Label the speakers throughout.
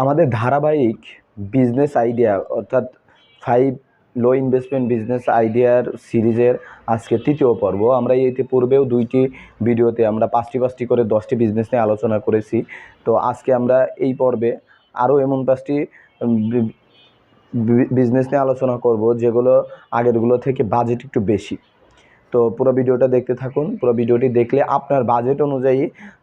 Speaker 1: আমাদের ধারাবাহিক business idea অর্থাৎ 5 লো ইনভেস্টমেন্ট বিজনেস আইডিয়ার সিরিজের আজকে তৃতীয় পর্ব। আমরা ইতিপূর্বেও 2টি ভিডিওতে আমরা 5টি করে 10টি বিজনেস নিয়ে আলোচনা করেছি। তো আজকে আমরা এই পর্বে আরও এমন 5টি বিজনেস নিয়ে আলোচনা করব যেগুলো আগেরগুলো থেকে বাজেট একটু বেশি। তো পুরো ভিডিওটা দেখতে থাকুন। পুরো ভিডিওটি দেখলে আপনার বাজেট অনুযায়ী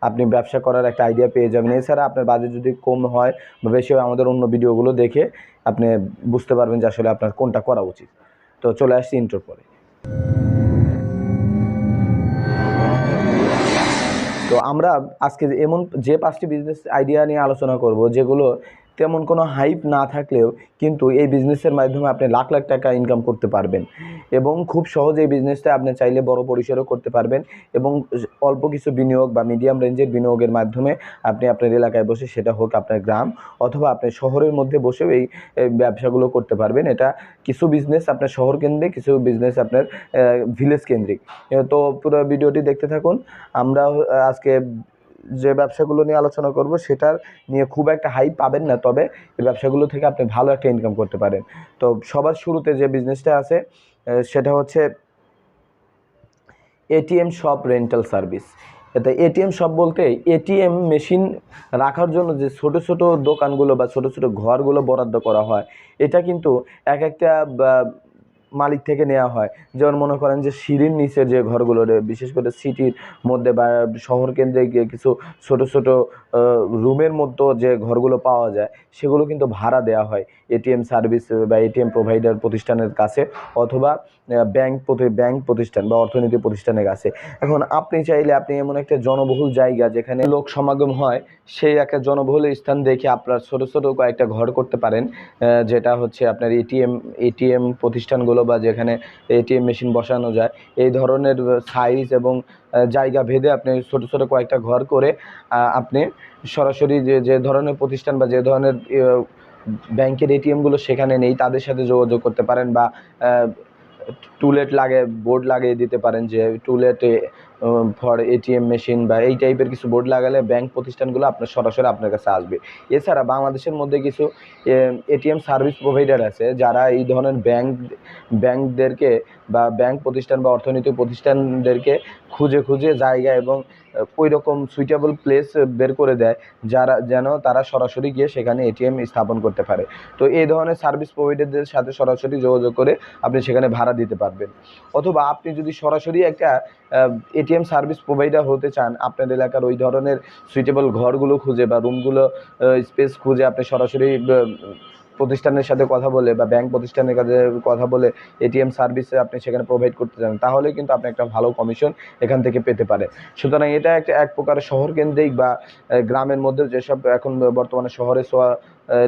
Speaker 1: আপনি ব্যবসা করার একটা আইডিয়া পেয়ে যাবেন। এছাড়া আপনার বাজেট যদি কম হয় বা বেশি হয়, আমাদের অন্য ভিডিওগুলো দেখে আপনি বুঝতে পারবেন যে আসলে আপনার কোনটা করা উচিত। তো চলে আসছি ইন্ট্রোর পরে। তো আমরা আজকে এমন যে 5টি বিজনেস আইডিয়া নিয়ে আলোচনা করব যেগুলো তেমন কোনো হাইপ না থাকলেও কিন্তু এই বিজনেসের মাধ্যমে আপনি লাখ লাখ টাকা ইনকাম করতে পারবেন এবং খুব সহজে এই বিজনেসটা আপনি চাইলে বড় পরিসরেও করতে পারবেন এবং অল্প কিছু বিনিয়োগ বা মিডিয়াম রেঞ্জের বিনিয়োগের মাধ্যমে আপনি আপনার এলাকায় বসে, সেটা হোক আপনার গ্রাম অথবা আপনার শহরের মধ্যে বসেও এই ব্যবসাগুলো করতে পারবেন। এটা কিছু বিজনেস আপনার শহর কেন্দ্রিক, কিছু বিজনেস আপনার ভিলেজ কেন্দ্রিক। তো পুরো ভিডিওটি দেখতে থাকুন। আমরা আজকে যে ব্যবসাগুলো নিয়ে আলোচনা করব সেটার নিয়ে খুব একটা হাইপ পাবেন না, তবে এই ব্যবসাগুলো থেকে আপনি ভালো একটা ইনকাম করতে পারেন। তো সবার শুরুতে যে বিজনেসটা আছে সেটা হচ্ছে এটিএম শপ রেন্টাল সার্ভিস। এটা এটিএম শপ বলতে এটিএম মেশিন রাখার জন্য যে ছোট ছোট দোকানগুলো বা ছোট ছোট ঘরগুলো বরাদ্দ করা হয়, এটা কিন্তু এক একটা মালিক থেকে নেওয়া হয়। যেমন মনে করেন যে সিঁড়ির নিচে যে ঘরগুলো, বিশেষ করে সিটির মধ্যে বা শহর কেন্দ্রে গিয়ে কিছু ছোট ছোট রুমের মধ্যে যে ঘরগুলো পাওয়া যায়, সেগুলো কিন্তু ভাড়া দেওয়া হয় এটিএম সার্ভিস বা এটিএম প্রোভাইডার প্রতিষ্ঠানের কাছে অথবা ব্যাংক প্রতিষ্ঠান বা অর্থনীতি প্রতিষ্ঠানের কাছে। এখন আপনি চাইলে আপনি এমন একটা জনবহুল জায়গা যেখানে লোক সমাগম হয়, সেই একটা জনবহুল স্থান দেখে আপনার ছোট ছোট কয়েকটা ঘর করতে পারেন, যেটা হচ্ছে আপনার এটিএম প্রতিষ্ঠানগুলো বা যেখানে এটিএম মেশিন বসানো যায়, এই ধরনের সাইজ এবং জায়গা ভেদে আপনি ছোট ছোট কয়েকটা ঘর করে আপনি সরাসরি যে ধরনের প্রতিষ্ঠান বা যে ধরনের ব্যাংকের এটিএমগুলো সেখানে নেই তাদের সাথে যোগাযোগ করতে পারেন বা টুলেট বোর্ড লাগিয়ে দিতে পারেন যে টুলেট ফর এটিএম মেশিন বা এই টাইপের কিছু বোর্ড লাগালে ব্যাংক প্রতিষ্ঠানগুলো আপনার সরাসরি আপনার কাছে আসবে। এছাড়া বাংলাদেশের মধ্যে কিছু এটিএম সার্ভিস প্রোভাইডার আছে যারা এই ধরনের ব্যাংকদেরকে বা ব্যাংক প্রতিষ্ঠান বা অর্থনৈতিক প্রতিষ্ঠানদেরকে খুঁজে খুঁজে জায়গা এবং ওই রকম সুইটেবল প্লেস বের করে দেয় যেন তারা সরাসরি গিয়ে সেখানে এটিএম স্থাপন করতে পারে। তো এই ধরনের সার্ভিস প্রোভাইডারদের সাথে সরাসরি যোগাযোগ করে আপনি সেখানে ভাড়া দিতে পারবেন। অথবা আপনি যদি সরাসরি একটা এটিএম সার্ভিস প্রোভাইডার হতে চান, আপনার এলাকার ওই ধরনের সুইটেবল ঘরগুলো খুঁজে বা রুমগুলো স্পেস খুঁজে আপনি সরাসরি প্রতিষ্ঠানের সাথে কথা বলে বা ব্যাংক প্রতিষ্ঠানের কাছে কথা বলে এটিএম সার্ভিসে আপনি সেখানে প্রোভাইড করতে চান, তাহলে কিন্তু আপনি একটা ভালো কমিশন এখান থেকে পেতে পারেন। সুতরাং এটা এক প্রকার শহর কেন্দ্রিক বা গ্রামের মধ্যে যেসব এখন বর্তমানে শহরে ছোঁয়া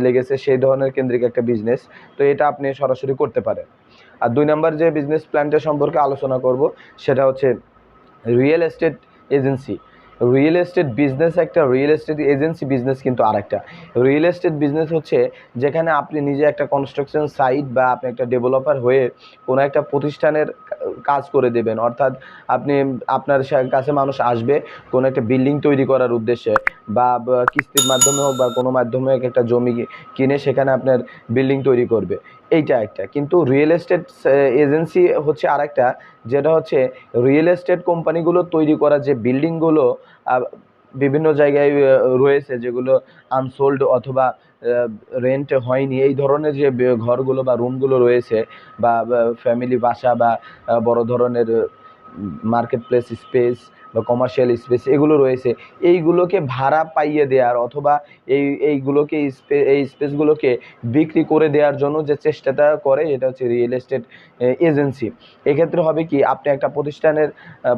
Speaker 1: লেগেছে সেই ধরনের কেন্দ্রিক একটা বিজনেস। তো এটা আপনি সরাসরি করতে পারেন। আর 2 নম্বর যে বিজনেস প্ল্যানটা সম্পর্কে আলোচনা করব সেটা হচ্ছে real estate agency. Real estate business একটা, রিয়েল এস্টেট এজেন্সি বিজনেস কিন্তু আরেকটা। রিয়েল এস্টেট বিজনেস হচ্ছে যেখানে আপনি নিজে একটা কনস্ট্রাকশন সাইট বা আপনি একটা ডেভেলপার হয়ে কোনো একটা প্রতিষ্ঠানের কাজ করে দেবেন। অর্থাৎ আপনার কাছে মানুষ আসবে কোনো একটা বিল্ডিং তৈরি করার উদ্দেশ্যে বা কিস্তির মাধ্যমে হোক বা কোনো মাধ্যমে একটা জমি কিনে সেখানে আপনার বিল্ডিং তৈরি করবে, এইটা একটা। কিন্তু রিয়েল এস্টেট এজেন্সি হচ্ছে আরেকটা, যেটা হচ্ছে রিয়েল এস্টেট কোম্পানিগুলো তৈরি করা যে বিল্ডিংগুলো বিভিন্ন জায়গায় রয়েছে যেগুলো আনসোল্ড অথবা রেন্ট হয়নি, এই ধরনের যে ঘরগুলো বা রুমগুলো রয়েছে বা ফ্যামিলি বাসা বা বড় ধরনের মার্কেট প্লেস স্পেস বা কমার্শিয়াল স্পেস এগুলো রয়েছে, এইগুলোকে ভাড়া পাইয়ে দেওয়ার অথবা এইগুলোকে এই স্পেসগুলোকে বিক্রি করে দেওয়ার জন্য যে চেষ্টাটা করে এটা হচ্ছে রিয়েল এস্টেট এজেন্সি। এক্ষেত্রে হবে কি, আপনি একটা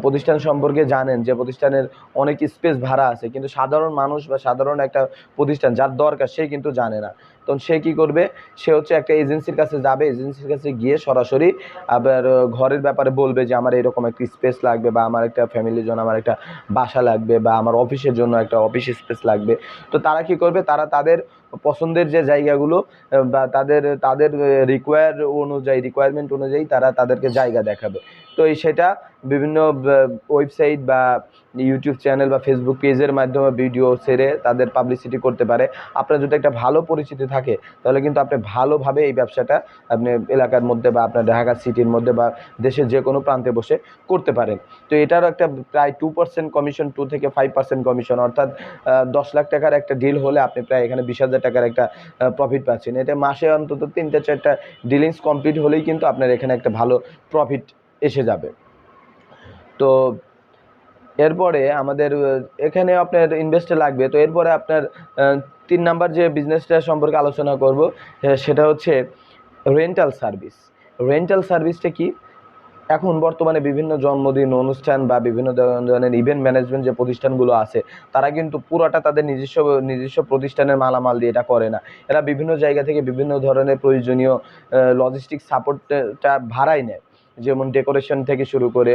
Speaker 1: প্রতিষ্ঠান সম্পর্কে জানেন যে প্রতিষ্ঠানের অনেক স্পেস ভাড়া আছে, কিন্তু সাধারণ মানুষ বা সাধারণ একটা প্রতিষ্ঠান যার দরকার সে কিন্তু জানে না। তখন সে কী করবে, সে হচ্ছে একটা এজেন্সির কাছে যাবে, এজেন্সির কাছে গিয়ে সরাসরি আবার ঘরের ব্যাপারে বলবে যে আমার এরকম একটা স্পেস লাগবে বা আমার একটা ফ্যামিলির জন্য আমার একটা বাসা লাগবে বা আমার অফিসের জন্য একটা অফিস স্পেস লাগবে। তো তারা কী করবে, তারা তাদের পছন্দের যে জায়গাগুলো বা তাদের তাদের রিকোয়ারমেন্ট অনুযায়ী তারা তাদেরকে জায়গা দেখাবে। তো সেটা বিভিন্ন ওয়েবসাইট বা ইউটিউব চ্যানেল বা ফেসবুক পেজের মাধ্যমে ভিডিও ছেড়ে তাদের পাবলিসিটি করতে পারে। আপনার যদি একটা ভালো পরিচিতি থাকে তাহলে কিন্তু আপনি ভালোভাবে এই ব্যবসাটা আপনি এলাকার মধ্যে বা আপনার ঢাকা সিটির মধ্যে বা দেশের যে কোনো প্রান্তে বসে করতে পারেন। তো এটারও একটা প্রায় 2% কমিশন, 2 থেকে 5% কমিশন, অর্থাৎ 10 লাখ টাকার একটা ডিল হলে আপনি প্রায় এখানে 20,000 টাকার একটা প্রফিট পাচ্ছেন। এটা মাসে অন্তত 3-4টা ডিলিংস কমপ্লিট হলেই কিন্তু আপনার এখানে একটা ভালো প্রফিট এসে যাবে। তো এরপরে আমাদের এখানে আপনার ইনভেস্ট লাগবে। তো এরপরে আপনার 3 নাম্বার যে বিজনেসটা সম্পর্কে আলোচনা করব সেটা হচ্ছে রেন্টাল সার্ভিস। রেন্টাল সার্ভিসটা কি? এখন বর্তমানে বিভিন্ন জন্মদিন অনুষ্ঠান বা বিভিন্ন ধরনের ইভেন্ট ম্যানেজমেন্ট যে প্রতিষ্ঠানগুলো আছে তারা কিন্তু পুরোটা তাদের নিজস্ব প্রতিষ্ঠানের মালামাল দিয়ে এটা করে না। এরা বিভিন্ন জায়গা থেকে বিভিন্ন ধরনের প্রয়োজনীয় লজিস্টিক সাপোর্টটা ভাড়ায় নেয়। যেমন ডেকোরেশন থেকে শুরু করে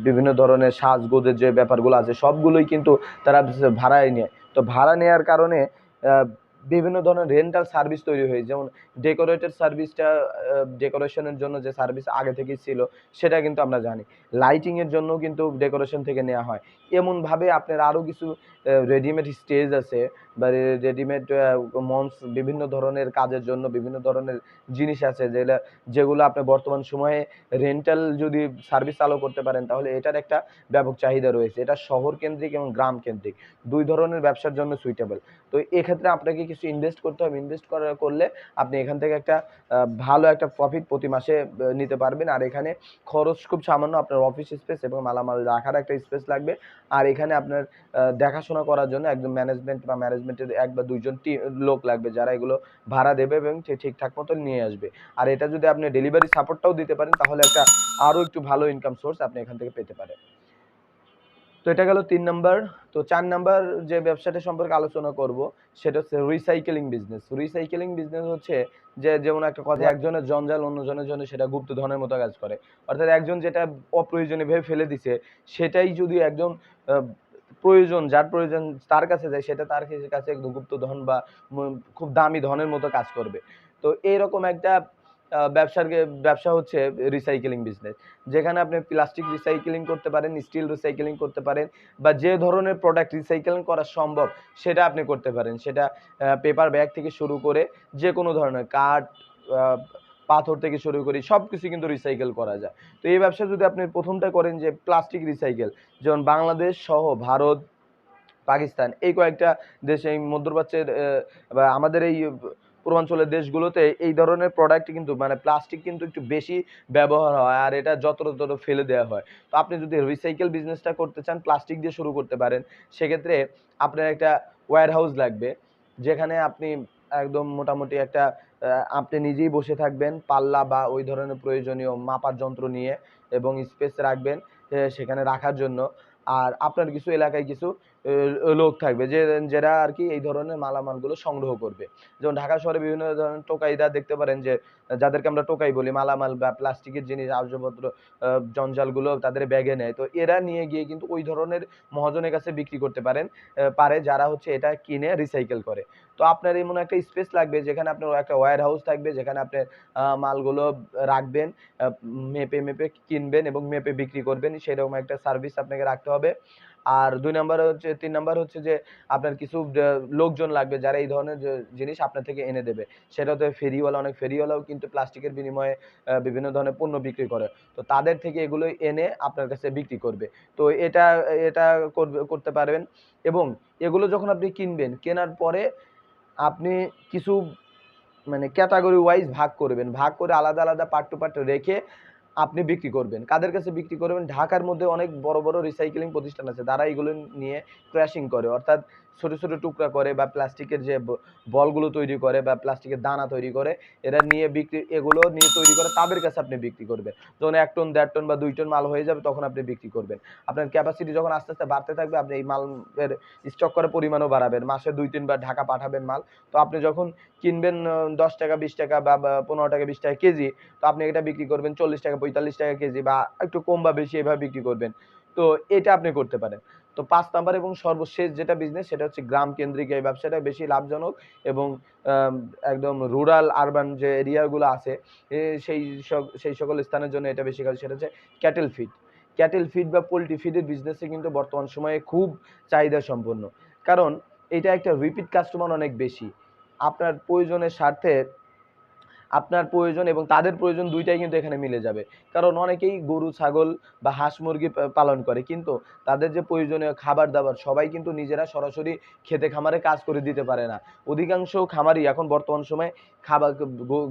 Speaker 1: বিভিন্ন ধরনের সাজগোজের যে ব্যাপারগুলো আছে সবগুলোই কিন্তু তারা ভাড়ায় নেয়। তো ভাড়া নেওয়ার কারণে বিভিন্ন ধরনের রেন্টাল সার্ভিস তৈরি হয়েছে। যেমন ডেকোরেটেড সার্ভিসটা, ডেকোরেশনের জন্য যে সার্ভিস আগে থেকেই ছিল সেটা কিন্তু আমরা জানি। লাইটিংয়ের জন্যও কিন্তু ডেকোরেশন থেকে নেওয়া হয়। এমনভাবে আপনার আরও কিছু রেডিমেড স্টেজ আছে বা রেডিমেড মঞ্চ, বিভিন্ন ধরনের কাজের জন্য বিভিন্ন ধরনের জিনিস আছে যেগুলো আপনি বর্তমান সময়ে রেন্টাল যদি সার্ভিস চালু করতে পারেন তাহলে এটার একটা ব্যাপক চাহিদা রয়েছে। এটা শহর কেন্দ্রিক এবং গ্রাম কেন্দ্রিক 2 ধরনের ব্যবসার জন্য সুইটেবল। তো এক্ষেত্রে আপনাকে কিছু ইনভেস্ট করতে হবে। ইনভেস্ট করলে আপনি এখান থেকে একটা ভালো একটা প্রফিট প্রতি মাসে নিতে পারবেন। আর এখানে খরচ খুব সামান্য। আপনার অফিস স্পেস এবং মালামাল রাখার একটা স্পেস লাগবে। আর এখানে আপনার দেখাশোনা করার জন্য একজন ম্যানেজমেন্টের 1 বা 2 জন লোক লাগবে যারা এগুলো ভাড়া দেবে এবং ঠিকঠাক মতো নিয়ে আসবে। আর এটা যদি আপনি ডেলিভারি সাপোর্টটাও দিতে পারেন তাহলে একটা আরও একটু ভালো ইনকাম সোর্স আপনি এখান থেকে পেতে পারেন। তো এটা গেল 3 নাম্বার। তো 4 নাম্বার যে ব্যবসাটা সম্পর্কে আলোচনা করব সেটা হচ্ছে রিসাইকেলিং বিজনেস। রিসাইকেলিং বিজনেস হচ্ছে যেমন একটা কথা, একজনের জঞ্জাল অন্যজনের জন্য সেটা গুপ্তধনের মতো কাজ করে। অর্থাৎ একজন যেটা অপ্রয়োজনীয় ভেবে ফেলে দিছে সেটাই যদি একজন যার প্রয়োজন তার কাছে যায় সেটা তার কাছে একদম গুপ্তধন বা খুব দামি ধনের মতো কাজ করবে। তো এইরকম একটা ব্যবসা হচ্ছে রিসাইকেলিং বিজনেস, যেখানে আপনি প্লাস্টিক রিসাইকেলিং করতে পারেন, স্টিল রিসাইকেলিং করতে পারেন বা যে ধরনের প্রোডাক্ট রিসাইকেলিং করা সম্ভব সেটা আপনি করতে পারেন। সেটা পেপার ব্যাগ থেকে শুরু করে যে কোনো ধরনের কাঠ, পাথর থেকে শুরু করে সব কিছু কিন্তু রিসাইকেল করা যায়। তো এই ব্যবসা যদি আপনি প্রথমটা করেন যে প্লাস্টিক রিসাইকেল, যেমন বাংলাদেশ সহ ভারত, পাকিস্তান এই কয়েকটা দেশে, এই মধ্যপ্রাচ্যের বা আমাদের এই পূর্বাঞ্চলের দেশগুলোতে এই ধরনের প্রোডাক্ট কিন্তু মানে প্লাস্টিক কিন্তু একটু বেশি ব্যবহার হয় আর এটা যত্র ফেলে দেওয়া হয়। তো আপনি যদি রিসাইকেল বিজনেসটা করতে চান প্লাস্টিক দিয়ে শুরু করতে পারেন। সেক্ষেত্রে আপনার একটা ওয়্যার হাউস লাগবে, যেখানে আপনি একদম মোটামুটি একটা আপনি নিজেই বসে থাকবেন পাল্লা বা ওই ধরনের প্রয়োজনীয় মাপার যন্ত্র নিয়ে এবং স্পেস রাখবেন সেখানে রাখার জন্য। আর আপনার কিছু এলাকায় কিছু লোক থাকবে যারা আর কি এই ধরনের মালামালগুলো সংগ্রহ করবে। যেমন ঢাকা শহরে বিভিন্ন ধরনের টোকাইরা দেখতে পারেন যে যাদেরকে আমরা টোকাই বলি, মালামাল বা প্লাস্টিকের জিনিস আসবাবপত্র জঞ্জালগুলো তাদের ব্যাগে নেয়। তো এরা নিয়ে গিয়ে কিন্তু ওই ধরনের মহাজনের কাছে বিক্রি করতে পারে যারা হচ্ছে এটা কিনে রিসাইকেল করে। তো আপনার এমন একটা স্পেস লাগবে যেখানে আপনার একটা ওয়্যার হাউস থাকবে, যেখানে আপনি মালগুলো রাখবেন, মেপে কিনবেন এবং মেপে বিক্রি করবেন, সেরকম একটা সার্ভিস আপনাকে রাখতে হবে। আর 3 নাম্বার হচ্ছে যে আপনার কিছু লোকজন লাগবে যারা এই ধরনের জিনিস আপনার থেকে এনে দেবে। সেটা হতে ফেরিওয়ালা, অনেক ফেরিওয়ালাও কিন্তু প্লাস্টিকের বিনিময়ে বিভিন্ন ধরনের পণ্য বিক্রি করে। তো তাদের থেকে এগুলো এনে আপনার কাছে বিক্রি করবে। তো এটা করতে পারবেন। এবং এগুলো যখন আপনি কিনবেন, কেনার পরে আপনি কিছু মানে ক্যাটাগরি ওয়াইজ ভাগ করবেন। ভাগ করে আলাদা পার্ট টু পার্ট রেখে আপনি বিক্রি করবেন। কাদের কাছে বিক্রি করবেন? ঢাকার মধ্যে অনেক বড় রিসাইকেলিং প্রতিষ্ঠান আছে। তারা এগুলো নিয়ে ক্র্যাশিং করে। অর্থাৎ ছোট টুকরা করে বা প্লাস্টিকের যে বলগুলো তৈরি করে বা প্লাস্টিকের দানা তৈরি করে, এগুলো নিয়ে তৈরি করে তাদের কাছে আপনি বিক্রি করবেন। যখন 1 টন, 1.5 টন বা 2 টন মাল হয়ে যাবে তখন আপনি বিক্রি করবেন। আপনার ক্যাপাসিটি যখন আস্তে বাড়তে থাকবে আপনি এই মালের স্টক করার পরিমাণও বাড়াবেন। মাসে 2-3 বার ঢাকা পাঠাবেন মাল। তো আপনি যখন কিনবেন ৳10, ৳20 বা ৳15, ৳20 কেজি, তো আপনি এটা বিক্রি করবেন ৳40, ৳45 কেজি বা একটু কম বা বেশি এভাবে বিক্রি করবেন। তো এটা আপনি করতে পারেন। তো ৫ নাম্বার এবং সর্বশেষ যেটা বিজনেস সেটা হচ্ছে গ্রাম কেন্দ্রিক এই ব্যবসাটা বেশি লাভজনক এবং আম একদম রুরাল আরবান যে এরিয়াগুলো আছে সেই সেই সকল স্থানের জন্য এটা বেশি কাজ, সেটা হচ্ছে ক্যাটেল ফিড। ক্যাটেল ফিড বা পোল্ট্রি ফিডের বিজনেসে কিন্তু বর্তমান সময়ে খুব চাহিদা সম্পন্ন। কারণ এটা একটা রিপিট কাস্টমার অনেক বেশি। আপনার প্রয়োজনের স্বার্থে আপনার প্রয়োজন এবং তাদের প্রয়োজন ২ টাই কিন্তু এখানে মিলে যাবে। কারণ অনেকেই গরু, ছাগল বা হাঁস, মুরগি পালন করে। কিন্তু তাদের যে প্রয়োজনীয় খাবার-দাবার সবাই কিন্তু নিজেরা সরাসরি খেতে খামারে কাজ করে দিতে পারে না। অধিকাংশ খামারই এখন বর্তমান সময়ে খাবার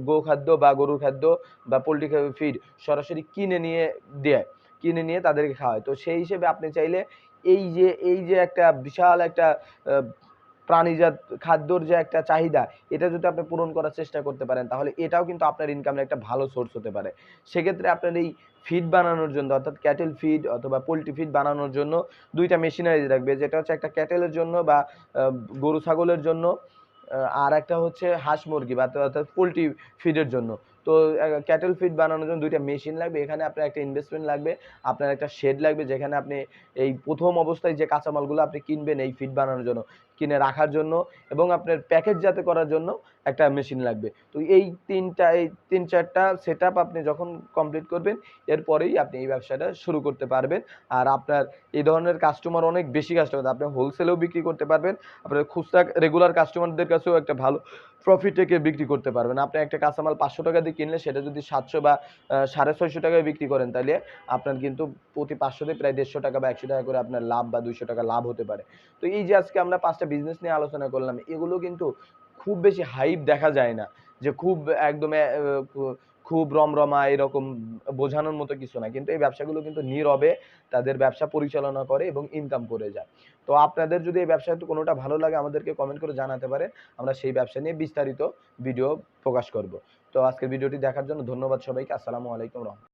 Speaker 1: গোখাদ্য বা গরুর খাদ্য বা পোল্ট্রি ফিড সরাসরি কিনে নিয়ে দেয়। কিনে নিয়ে তাদেরকে খাওয়ায়। তো সেই হিসেবে আপনি চাইলে এই যে একটা বিশাল একটা আ প্রাণীজাত খাদ্যর যে একটা চাহিদা, এটা যদি আপনি পূরণ করার চেষ্টা করতে পারেন, তাহলে এটাও কিন্তু আপনার ইনকামের একটা ভালো সোর্স হতে পারে। সেক্ষেত্রে আপনার এই ফিড বানানোর জন্য অর্থাৎ ক্যাটেল ফিড অথবা পোল্ট্রি ফিড বানানোর জন্য ২ টা মেশিনারিজ লাগবে। যেটা হচ্ছে একটা ক্যাটেলের জন্য বা আ গরু ছাগলের জন্য, আরেকটা হচ্ছে হাঁস মুরগি বা অর্থাৎ পোল্ট্রি ফিডের জন্য। তো ক্যাটেল ফিড বানানোর জন্য ২ টা মেশিন লাগবে। এখানে আপনার একটা ইনভেস্টমেন্ট লাগবে। আপনার একটা শেড লাগবে যেখানে আপনি এই ১ম অবস্থায় যে কাঁচামালগুলো আপনি কিনবেন এই ফিড বানানোর জন্য, কিনে রাখার জন্য এবং আপনার প্যাকেটজাত করার জন্য একটা মেশিন লাগবে। তো এই ৩-৪ টা সেটআপ আপনি যখন কমপ্লিট করবেন, এরপরেই আপনি এই ব্যবসাটা শুরু করতে পারবেন। আর আপনার এই ধরনের কাস্টমার অনেক বেশি কাস্টমার। আপনি হোলসেলেও বিক্রি করতে পারবেন। আপনার খুচরা রেগুলার কাস্টমারদের কাছেও একটা ভালো প্রফিট রেখে বিক্রি করতে পারবেন। আপনি একটা কাঁচামাল ৳৫০০ দিয়ে কিনলে সেটা যদি ৭০০ বা ৳৬৫০ টাকায় বিক্রি করেন, তাইলে আপনার কিন্তু প্রতি ৫০০ তে প্রায় ৳১৫০ বা ৳১০০ করে আপনার লাভ বা ৳২০০ লাভ হতে পারে। তো এই যে আজকে আমরা ৫ টা বিজনেস নিয়ে আলোচনা করলাম, এগুলো কিন্তু খুব বেশি হাইপ দেখা যায় না। যে খুব একদম এ খু খুব রমরমা এরকম বোঝানোর মতো কিছু না। কিন্তু এই ব্যবসাগুলো কিন্তু নীরবে তাদের ব্যবসা পরিচালনা করে এবং ইনকাম করে যায়। তো আপনাদের যদি এই ব্যবসা কোনটা ভালো লাগে আমাদেরকে কমেন্ট করে জানাতে পারেন। আমরা সেই ব্যবসা নিয়ে বিস্তারিত ভিডিও প্রকাশ করব। তো আজকের ভিডিওটি দেখার জন্য ধন্যবাদ সবাইকে। আসসালামু আলাইকুম।